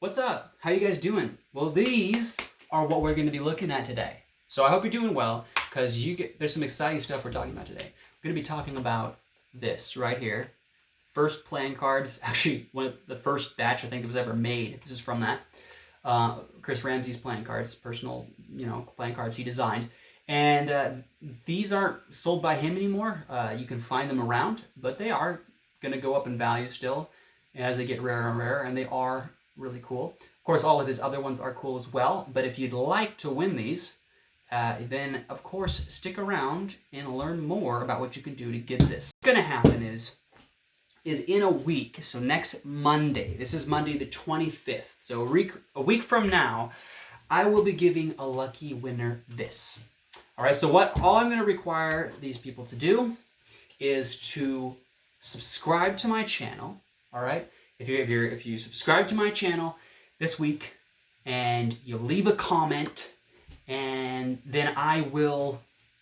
What's up? How you guys doing? Well, these are what we're going to be looking at today. So I hope you're doing well, because there's some exciting stuff we're talking about today. We're going to be talking about this right here. First playing cards, actually one of the first batch I think that was ever made. This is from that. Chris Ramsey's playing cards, personal, playing cards he designed. And these aren't sold by him anymore. You can find them around, but they are going to go up in value still as they get rarer and rarer, and they are really cool. Of course, all of his other ones are cool as well, but if you'd like to win these, then of course stick around and learn more about what you can do to get this. What's going to happen is in a week, so next Monday, this is Monday the 25th, so a week from now, I will be giving a lucky winner this. All right, so all I'm going to require these people to do is to subscribe to my channel. All right, if you subscribe to my channel this week and you leave a comment, and then I will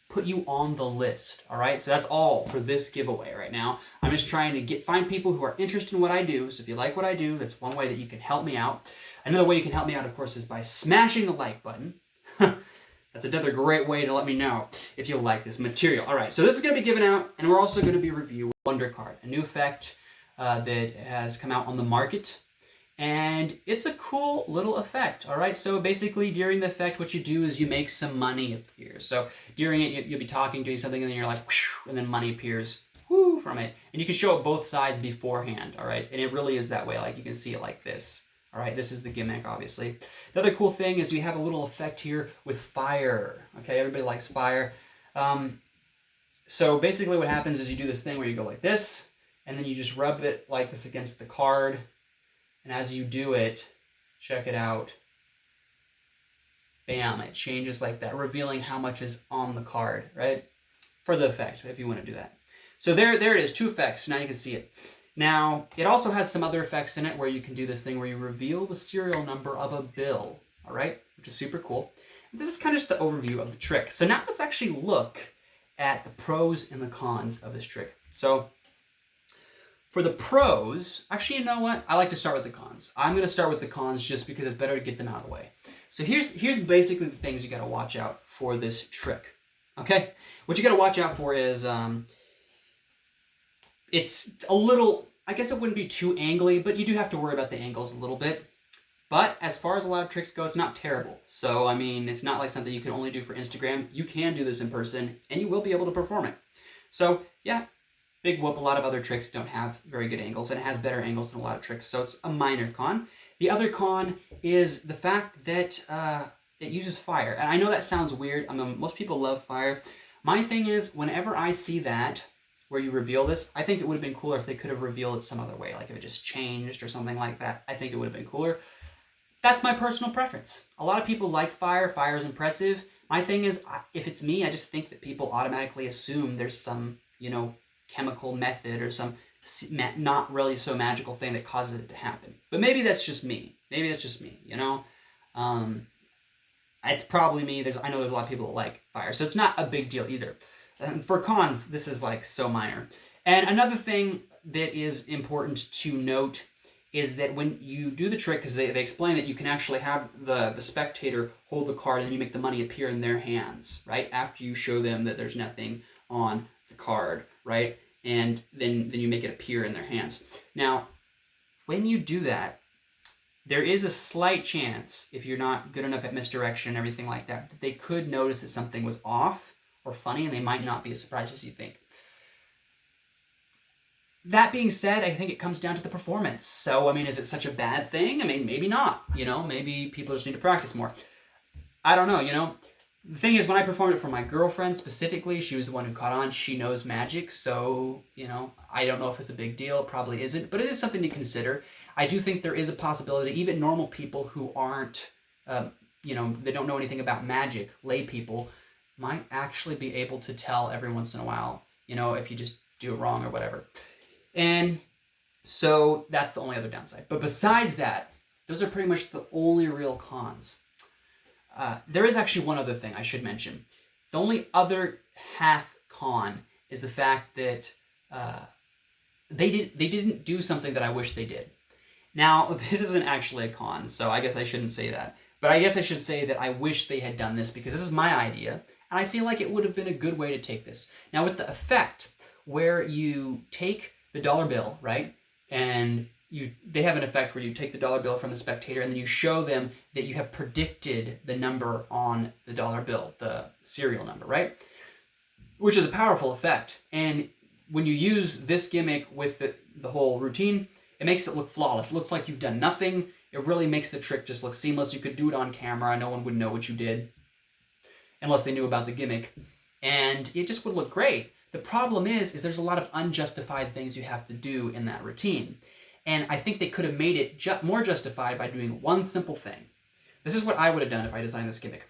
put you on the list. All right, so that's all for this giveaway right now. I'm just trying to find people who are interested in what I do. So if you like what I do, that's one way that you can help me out. Another way you can help me out, of course, is by smashing the like button. That's another great way to let me know if you like this material. All right, so this is going to be given out, and we're also going to be reviewing Wonder Card, a new effect that has come out on the market. And it's a cool little effect, all right? So basically, during the effect, what you do is you make some money appear. So during it, you'll be talking, doing something, and then you're like, whoosh, and then money appears from it. And you can show it both sides beforehand, all right? And it really is that way. Like, you can see it like this. All right, this is the gimmick, obviously. The other cool thing is we have a little effect here with fire. Okay, everybody likes fire. So basically what happens is you do this thing where you go like this, and then you just rub it like this against the card. And as you do it, check it out. Bam, it changes like that, revealing how much is on the card, right? For the effect, if you want to do that. So there it is, two effects. Now you can see it. Now, it also has some other effects in it where you can do this thing where you reveal the serial number of a bill, all right? Which is super cool. And this is kind of just the overview of the trick. So now let's actually look at the pros and the cons of this trick. So for the pros, actually, you know what? I like to start with the cons. I'm going to start with the cons just because it's better to get them out of the way. So here's basically the things you got to watch out for this trick, okay? What you got to watch out for is it's a little, I guess it wouldn't be too angly, but you do have to worry about the angles a little bit. But as far as a lot of tricks go, it's not terrible. So, I mean, it's not like something you can only do for Instagram. You can do this in person, and you will be able to perform it. So, yeah, big whoop. A lot of other tricks don't have very good angles, and it has better angles than a lot of tricks, so it's a minor con. The other con is the fact that it uses fire. And I know that sounds weird. I mean, most people love fire. My thing is, whenever I see that, where you reveal this, I think it would have been cooler if they could have revealed it some other way, like if it just changed or something like that. I think it would have been cooler. That's my personal preference. A lot of people like fire. Fire is impressive. My thing is, if it's me, I just think that people automatically assume there's some, chemical method or some not really so magical thing that causes it to happen. But maybe that's just me. It's probably me. I know there's a lot of people that like fire, so it's not a big deal either. And for cons, this is like so minor. And another thing that is important to note is that when you do the trick, because they explain that you can actually have the spectator hold the card and then you make the money appear in their hands, right? After you show them that there's nothing on the card, right? And then you make it appear in their hands. Now, when you do that, there is a slight chance, if you're not good enough at misdirection and everything like that, that they could notice that something was off or funny, and they might not be as surprised as you think. That being said, I think it comes down to the performance. So, I mean, is it such a bad thing? I mean, maybe not. Maybe people just need to practice more. I don't know, The thing is, when I performed it for my girlfriend specifically, she was the one who caught on. She knows magic, so, I don't know if it's a big deal. It probably isn't, but it is something to consider. I do think there is a possibility, even normal people who aren't, they don't know anything about magic, lay people, might actually be able to tell every once in a while, if you just do it wrong or whatever. And so that's the only other downside. But besides that, those are pretty much the only real cons. There is actually one other thing I should mention. The only other half con is the fact that they didn't do something that I wish they did. Now, this isn't actually a con, so I guess I shouldn't say that. But I guess I should say that I wish they had done this because this is my idea, and I feel like it would have been a good way to take this. Now, with the effect where you take the dollar bill, right, and they have an effect where you take the dollar bill from the spectator and then you show them that you have predicted the number on the dollar bill, the serial number, right? Which is a powerful effect. And when you use this gimmick with the whole routine, it makes it look flawless. It looks like you've done nothing. It really makes the trick just look seamless. You could do it on camera. No one would know what you did unless they knew about the gimmick. And it just would look great. The problem is there's a lot of unjustified things you have to do in that routine. And I think they could have made it more justified by doing one simple thing. This is what I would have done if I designed this gimmick.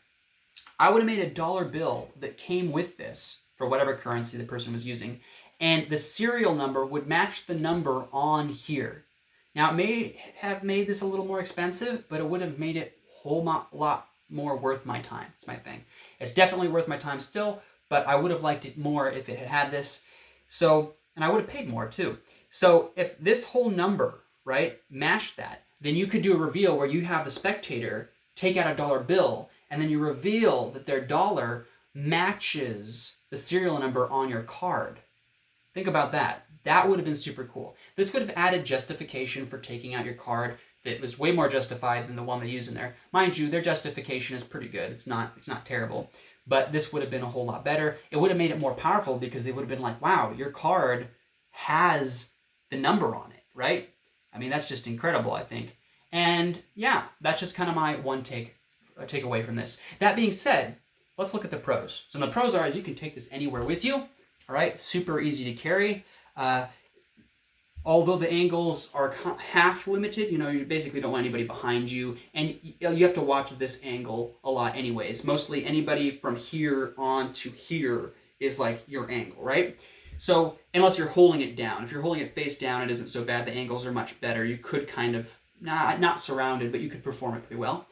I would have made a dollar bill that came with this for whatever currency the person was using, and the serial number would match the number on here. Now, it may have made this a little more expensive, but it would have made it a whole lot more worth my time. It's my thing. It's definitely worth my time still, but I would have liked it more if it had had this. So, and I would have paid more too. So if this whole number, right, matched that, then you could do a reveal where you have the spectator take out a dollar bill, and then you reveal that their dollar matches the serial number on your card. Think about that. That would have been super cool. This could have added justification for taking out your card that was way more justified than the one they use in there. Mind you, their justification is pretty good. It's not terrible. But this would have been a whole lot better. It would have made it more powerful because they would have been like, wow, your card has the number on it, right? I mean, that's just incredible, I think. And yeah, that's just kind of my one takeaway from this. That being said, let's look at the pros. So the pros are is you can take this anywhere with you. All right, super easy to carry. Although the angles are half limited, you basically don't want anybody behind you, and you have to watch this angle a lot anyways. Mostly anybody from here on to here is like your angle, right? So unless you're holding it down. If you're holding it face down, it isn't so bad. The angles are much better. You could kind of, not surrounded, but you could perform it pretty well.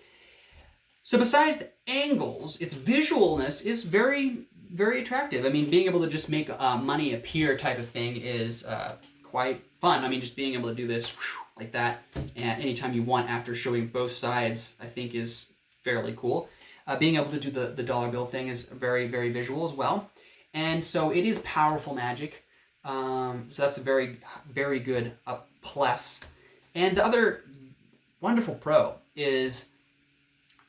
So besides the angles, its visualness is very, very attractive. I mean, being able to just make money appear type of thing is quite fun. I mean, just being able to do this like that anytime you want after showing both sides, I think is fairly cool. Being able to do the dollar bill thing is very, very visual as well. And so it is powerful magic. So that's a very, very good plus. And the other wonderful pro is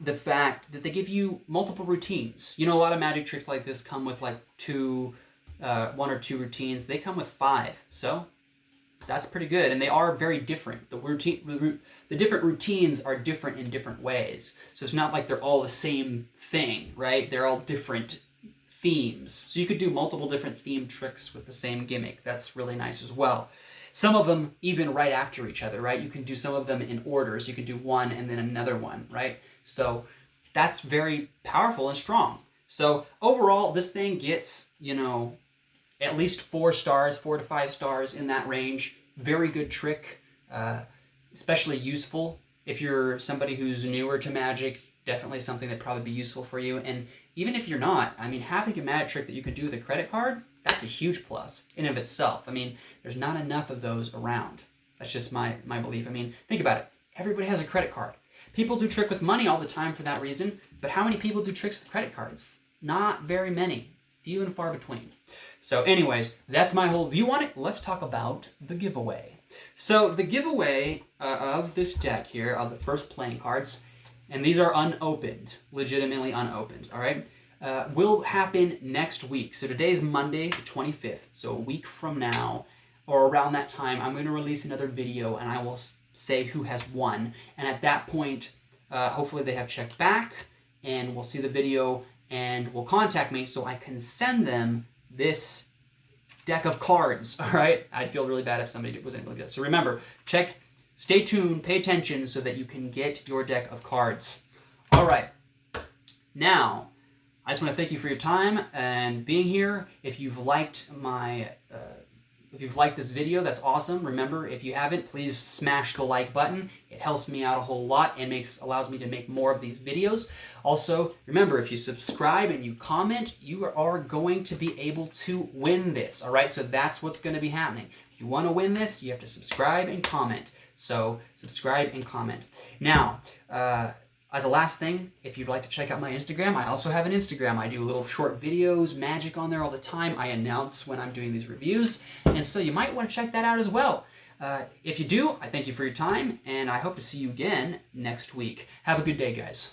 the fact that they give you multiple routines. A lot of magic tricks like this come with like one or two routines. They come with 5. So that's pretty good. And they are very different. The different routines are different in different ways. So it's not like they're all the same thing, right? They're all different themes. So you could do multiple different theme tricks with the same gimmick. That's really nice as well. Some of them even right after each other, right? You can do some of them in order. So you can do one and then another one, right? So that's very powerful and strong. So overall, this thing gets, at least 4 stars, 4 to 5 stars in that range. Very good trick, especially useful. If you're somebody who's newer to magic, definitely something that'd probably be useful for you. And even if you're not, I mean, having a magic trick that you could do with a credit card, that's a huge plus in and of itself. I mean, there's not enough of those around. That's just my belief. I mean, think about it. Everybody has a credit card. People do trick with money all the time for that reason, but how many people do tricks with credit cards? Not very many. Few and far between. So anyways, that's my whole view on it. Let's talk about the giveaway. So the giveaway of this deck here, of the first playing cards, and these are unopened, legitimately unopened, all right, will happen next week. So today's Monday, the 25th, so a week from now, or around that time, I'm going to release another video, and I will say who has won. And at that point, hopefully they have checked back, and we'll see the video, and will contact me so I can send them this deck of cards, all right? I'd feel really bad if somebody wasn't able to get it. So remember, stay tuned, pay attention so that you can get your deck of cards. All right. Now, I just want to thank you for your time and being here. If you've liked this video, that's awesome. Remember, if you haven't, please smash the like button. It helps me out a whole lot and allows me to make more of these videos. Also, remember, if you subscribe and you comment, you are going to be able to win this. All right, so that's what's going to be happening. If you want to win this, you have to subscribe and comment. So subscribe and comment. Now, as a last thing, if you'd like to check out my Instagram, I also have an Instagram. I do little short videos, magic on there all the time. I announce when I'm doing these reviews, and so you might want to check that out as well. If you do, I thank you for your time, and I hope to see you again next week. Have a good day, guys.